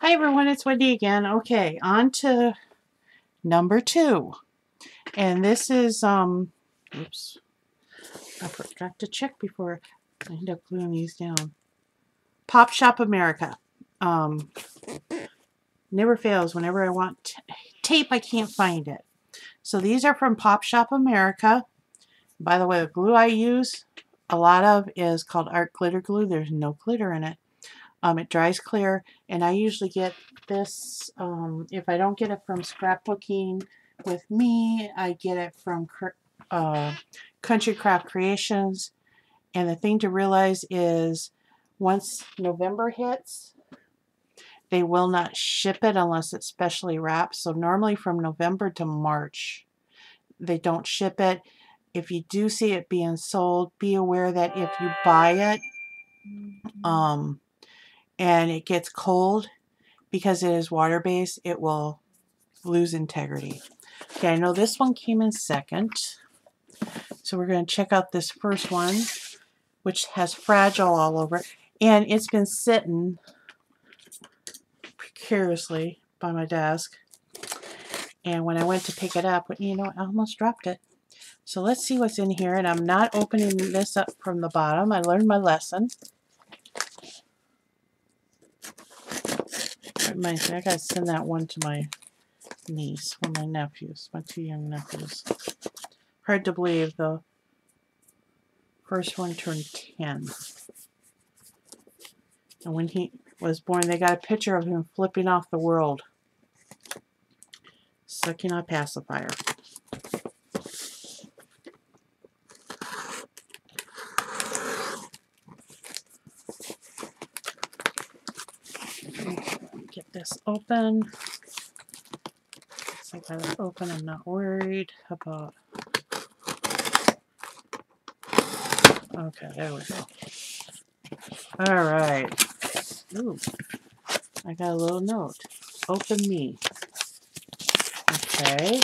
Hi everyone, it's Wendy again. Okay, on to number 2. And this is, oops, I forgot to check before I end up gluing these down. Pop Shop America. Never fails. Whenever I want tape, I can't find it. So these are from Pop Shop America. By the way, the glue I use a lot of is called Art Glitter Glue. There's no glitter in it. It dries clear, and I usually get this, if I don't get it from Scrapbooking with Me, I get it from Country Craft Creations. And the thing to realize is once November hits, they will not ship it unless it's specially wrapped. So normally from November to March, they don't ship it. If you do see it being sold, be aware that if you buy it, and it gets cold, because it is water-based, it will lose integrity. Okay, I know this one came in second. So we're going to check out this first one, which has Fragile all over it. And it's been sitting precariously by my desk. And when I went to pick it up, you know, I almost dropped it. So let's see what's in here. And I'm not opening this up from the bottom. I learned my lesson. Reminds me, I gotta send that one to my niece, or my nephews, my 2 young nephews. Hard to believe the first one turned 10. And when he was born, they got a picture of him flipping off the world, sucking on a pacifier. Get this open. So I got it open. I'm not worried about. Okay, there we go. All right. Ooh, I got a little note. Open me. Okay.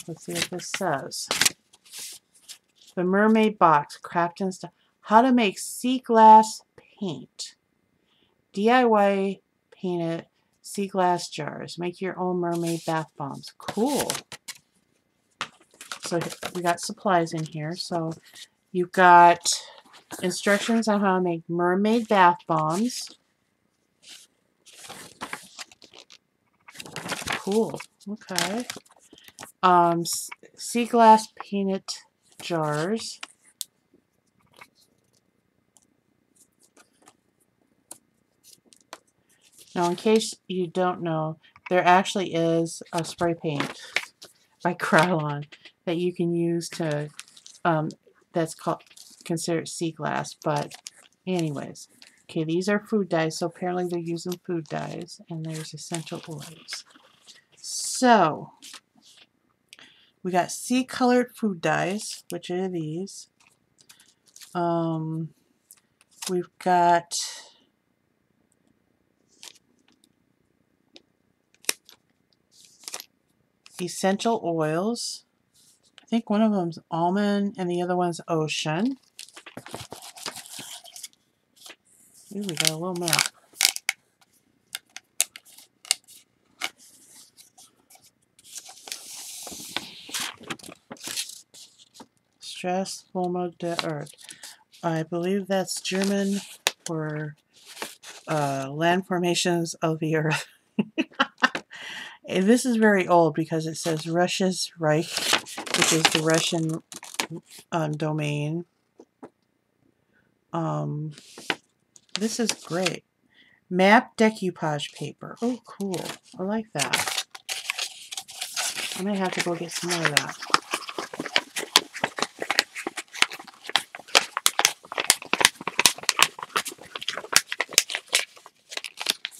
Let's see what this says. The Mermaid Box, Craft and Stuff. How to make sea glass paint. DIY painted sea glass jars. Make your own mermaid bath bombs. Cool. So we got supplies in here. So you've got instructions on how to make mermaid bath bombs. Cool. Okay. Sea glass painted jars. Now, in case you don't know, there actually is a spray paint by Krylon that you can use to, that's considered sea glass. But anyways, okay, these are food dyes, so apparently they're using food dyes, and there's essential oils. So we got sea colored food dyes, which are these. We've got essential oils. I think one of them's almond and the other one's ocean. Ooh, we got a little map. Strasformer der Earth. I believe that's German for land formations of the Earth. And this is very old because it says Russia's Reich, which is the Russian domain. This is great. Map decoupage paper. Oh, cool. I like that. I might have to go get some more of that.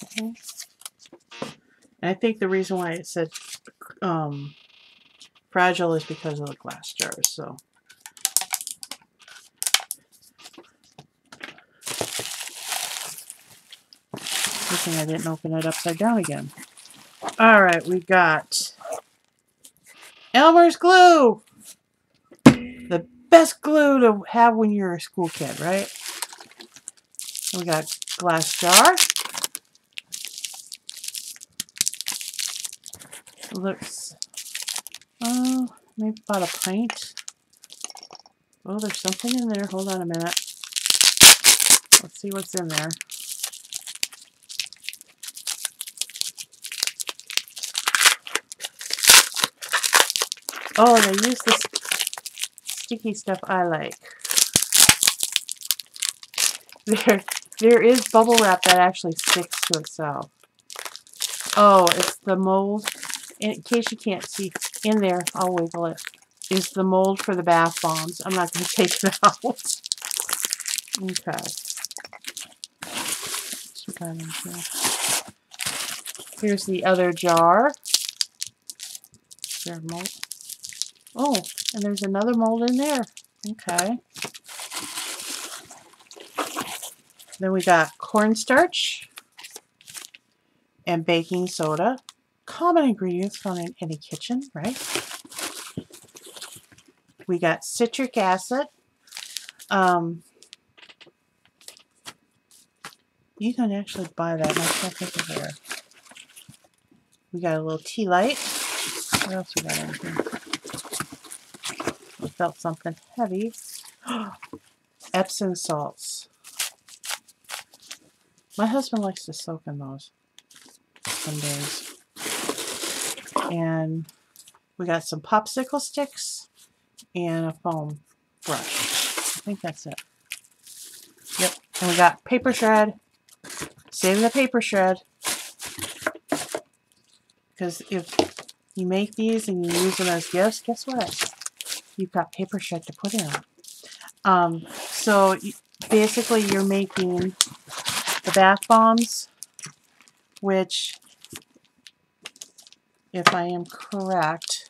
Okay. And I think the reason why it said fragile is because of the glass jars. So good thing I didn't open it upside down again. All right, we got Elmer's glue. The best glue to have when you're a school kid, right? We got glass jar. looks, maybe about a pint. Oh, there's something in there. Hold on a minute. Let's see what's in there. Oh, they use this sticky stuff I like. There is bubble wrap that actually sticks to itself. Oh, it's the mold. In case you can't see, in there, I'll wiggle it, is the mold for the bath bombs. I'm not going to take it out. Okay. Here's the other jar. There's mold. Oh, and there's another mold in there. Okay. Then we got cornstarch and baking soda. Common ingredients found in any kitchen, right? We got citric acid. You can actually buy that. I can't think of where. We got a little tea light. What else we got in here? I felt something heavy. Epsom salts. My husband likes to soak in those some days. And we got some popsicle sticks and a foam brush. I think that's it. Yep. And we got paper shred. Save the paper shred. Because if you make these and you use them as gifts, guess what? You've got paper shred to put in. So basically you're making the bath bombs, which, if I am correct,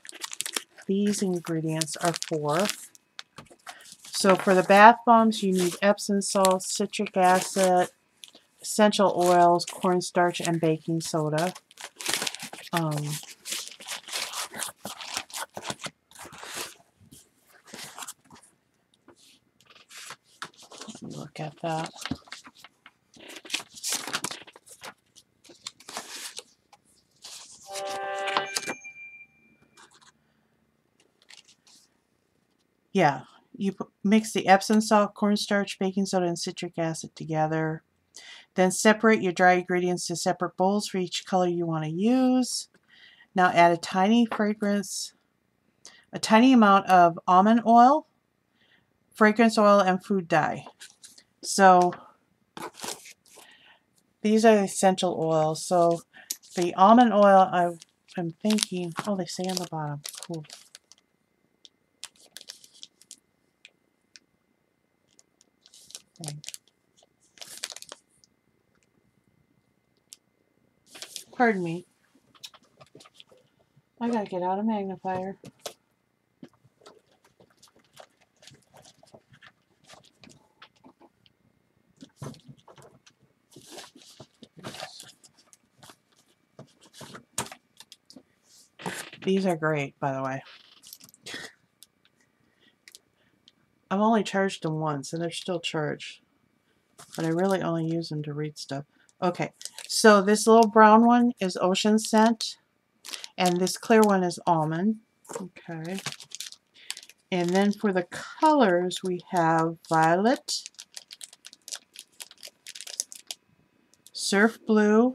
these ingredients are for. So for the bath bombs, you need Epsom salt, citric acid, essential oils, cornstarch, and baking soda. Let me look at that. Yeah, you mix the Epsom salt, cornstarch, baking soda, and citric acid together. Then separate your dry ingredients to separate bowls for each color you want to use. Now add a tiny amount of almond oil, fragrance oil, and food dye. So these are the essential oils. So the almond oil, I'm thinking, oh, they say on the bottom. Cool. Pardon me. I gotta get out a magnifier. These are great, by the way. I've only charged them once, and they're still charged. But I really only use them to read stuff. Okay, so this little brown one is ocean scent, and this clear one is almond. Okay. And then for the colors, we have violet, surf blue,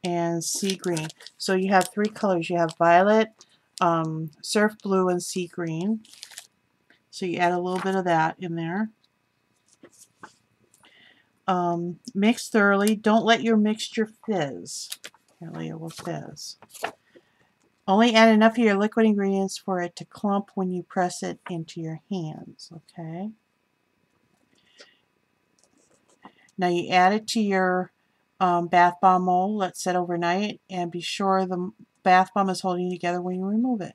and sea green. So you have three colors. You have violet, surf blue, and sea green. So you add a little bit of that in there. Mix thoroughly. Don't let your mixture fizz. Apparently it will fizz. Only add enough of your liquid ingredients for it to clump when you press it into your hands. Okay. Now you add it to your bath bomb mold. Let it set overnight, and be sure the bath bomb is holding together when you remove it.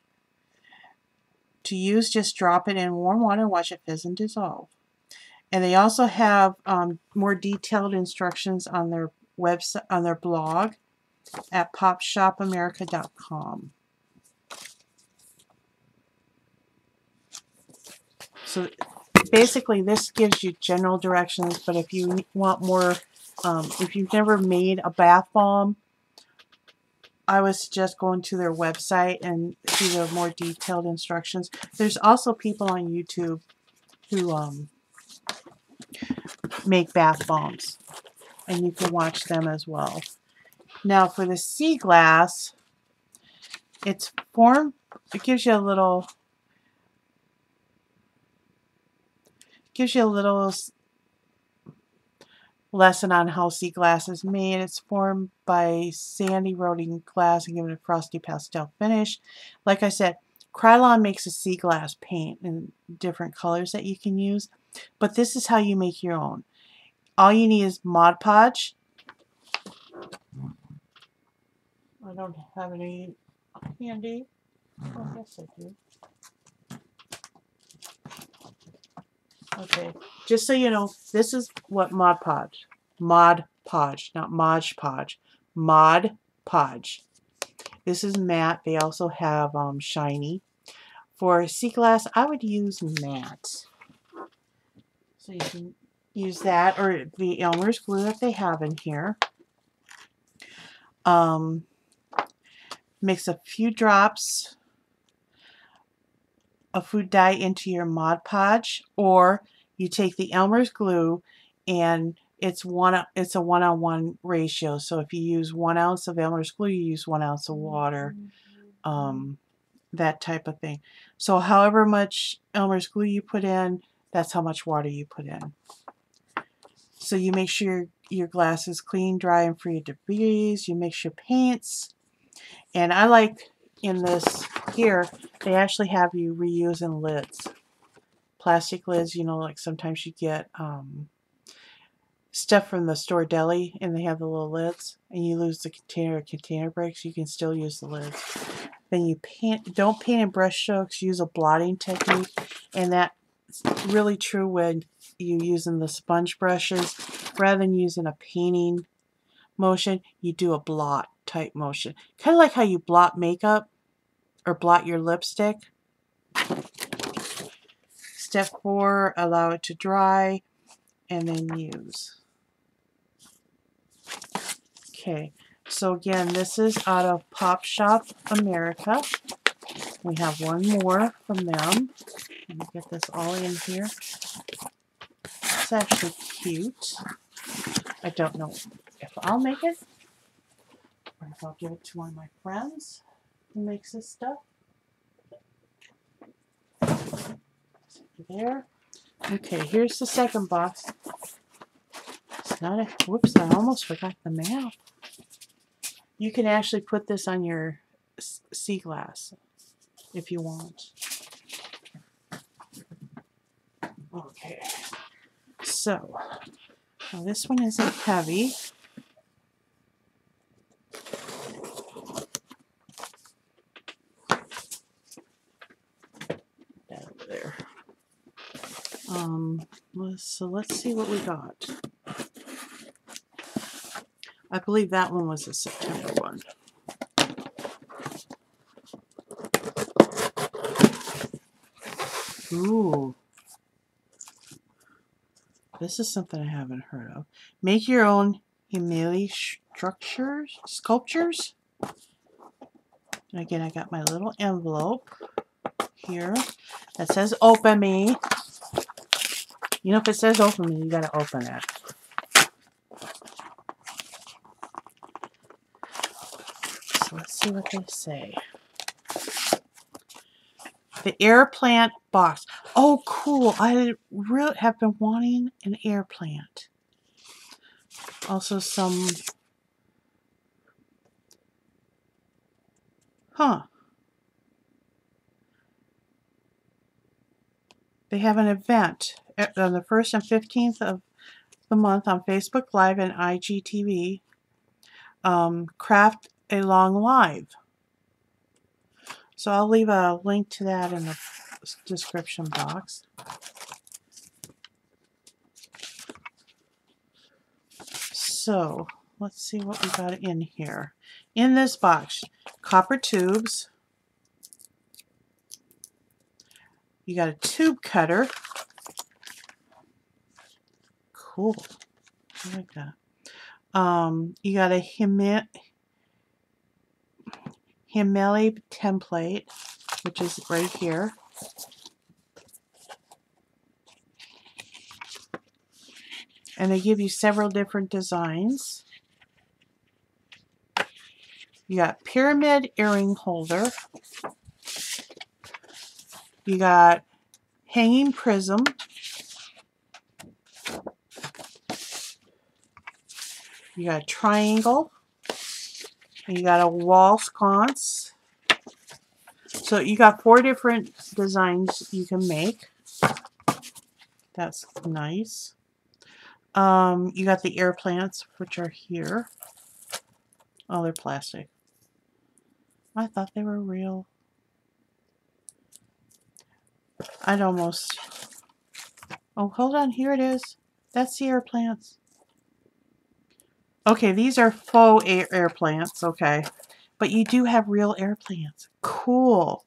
To use, just drop it in warm water and watch it fizz and dissolve. And they also have more detailed instructions on their website, on their blog at popshopamerica.com. So basically this gives you general directions, but if you want more, if you've never made a bath bomb, I would suggest going to their website and see the more detailed instructions. There's also people on YouTube who make bath bombs, and you can watch them as well. Now for the sea glass, it's formed, it gives you a little lesson on how sea glass is made. It's formed by sand eroding glass and given a frosty pastel finish. Like I said, Krylon makes a sea glass paint in different colors that you can use, but this is how you make your own. All you need is Mod Podge. I don't have any handy. Oh, yes, I do. Okay, just so you know, this is what Mod Podge, not Mod Podge, Mod Podge. This is matte. They also have shiny. For sea glass, I would use matte. So you can use that or the Elmer's glue that they have in here. Mix a few drops of food dye into your Mod Podge, or you take the Elmer's glue and it's a 1-on-1 ratio. So if you use 1 ounce of Elmer's glue, you use 1 ounce of water, that type of thing. So however much Elmer's glue you put in, that's how much water you put in. So you make sure your glass is clean, dry, and free of debris. You mix your paints. And I like in this here, they actually have you reusing lids. Plastic lids, you know, like sometimes you get stuff from the store deli and they have the little lids and you lose the container breaks, you can still use the lids. Then you don't paint in brush strokes, use a blotting technique, and that's really true when you're using the sponge brushes. Rather than using a painting motion, you do a blot type motion. Kind of like how you blot makeup or blot your lipstick. Step 4, allow it to dry and then use. Okay, so again, this is out of Pop Shop America. We have one more from them. Let me get this all in here. It's actually cute. I don't know if I'll make it or if I'll give it to one of my friends who makes this stuff. There. Okay, here's the second box. It's not a, whoops, I almost forgot the map. You can actually put this on your sea glass if you want. Okay, so now this one isn't heavy. That over there. So let's see what we got. I believe that one was a September one. Ooh. This is something I haven't heard of. Make your own Himili sculptures. And again, I got my little envelope here that says open me. You know, if it says open me, you gotta open it. So let's see what they say. The air plant box. Oh, cool. I really have been wanting an air plant. Also some... Huh. They have an event on the 1st and 15th of the month on Facebook Live and IGTV. Craft a Long Live. So I'll leave a link to that in the description box. So let's see what we got in here. In this box, copper tubes. You got a tube cutter. Cool. I like that. You got a Himeli template, which is right here. And they give you several different designs. You got pyramid earring holder. You got hanging prism. You got a triangle. And you got a wall sconce. So you got 4 different designs you can make. That's nice. You got the air plants, which are here. Oh, they're plastic. I thought they were real. I'd almost... Oh, hold on. Here it is. That's the air plants. Okay, these are faux air plants. Okay. But you do have real air plants. Cool.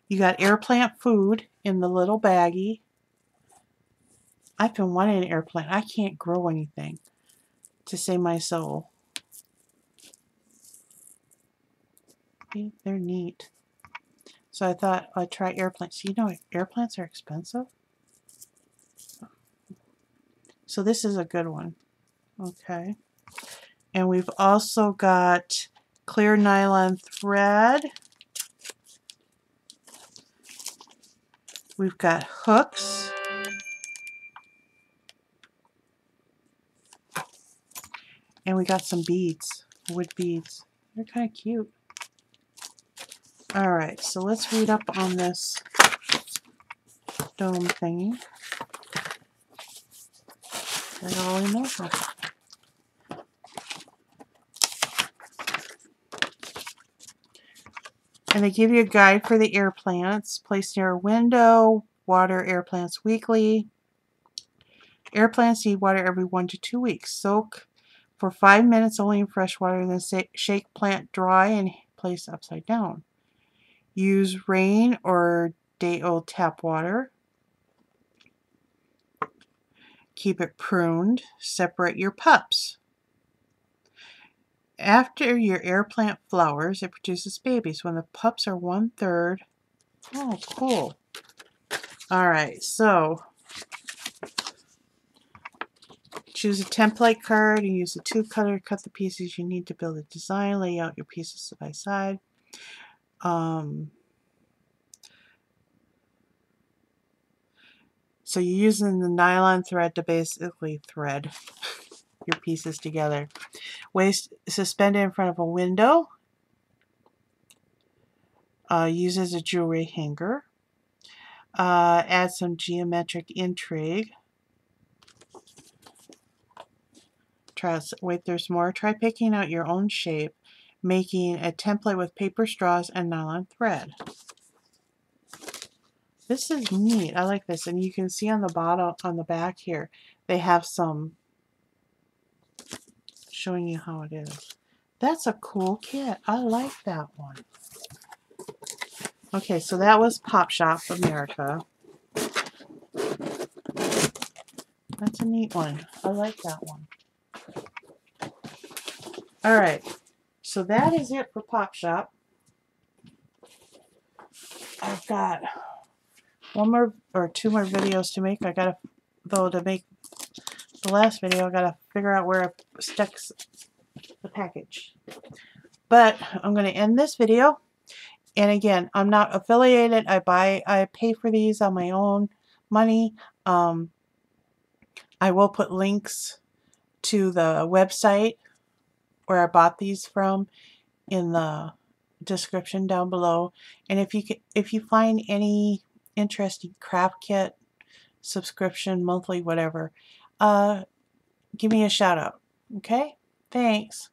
You got air plant food in the little baggie. I've been wanting an air plant. I can't grow anything, to save my soul. Okay, they're neat. So I thought I'd try air plants. You know, air plants are expensive. So this is a good one. Okay. And we've also got clear nylon thread. We've got hooks. And we got some beads, wood beads. They're kind of cute. Alright, so let's read up on this dome thingy. That's all we know. And they give you a guide for the air plants. Placed near a window. Water air plants weekly. Air plants need water every 1 to 2 weeks. Soak for 5 minutes only in fresh water, then shake plant dry and place upside down. Use rain or day-old tap water. Keep it pruned. Separate your pups. After your air plant flowers, it produces babies. When the pups are 1/3. Oh, cool. Alright, so choose a template card and use a tube cutter to cut the pieces you need to build a design. Lay out your pieces side by side. So you're using the nylon thread to basically thread your pieces together. Waist suspended in front of a window. Use as a jewelry hanger. Add some geometric intrigue. Wait, there's more. Try picking out your own shape, making a template with paper straws and nylon thread. This is neat. I like this. And you can see on the bottom, on the back here, they have some showing you how it is. That's a cool kit. I like that one. Okay, so that was Pop Shop America. That's a neat one. I like that one. Alright, so that is it for Pop Shop. I've got 1 more or 2 more videos to make. I gotta, though, to make the last video, I gotta figure out where I stuck the package. But I'm gonna end this video. And again, I'm not affiliated. I pay for these on my own money. I will put links to the website where I bought these from in the description down below. And if you find any interesting craft kit, subscription, monthly, whatever, give me a shout out. Okay? Thanks.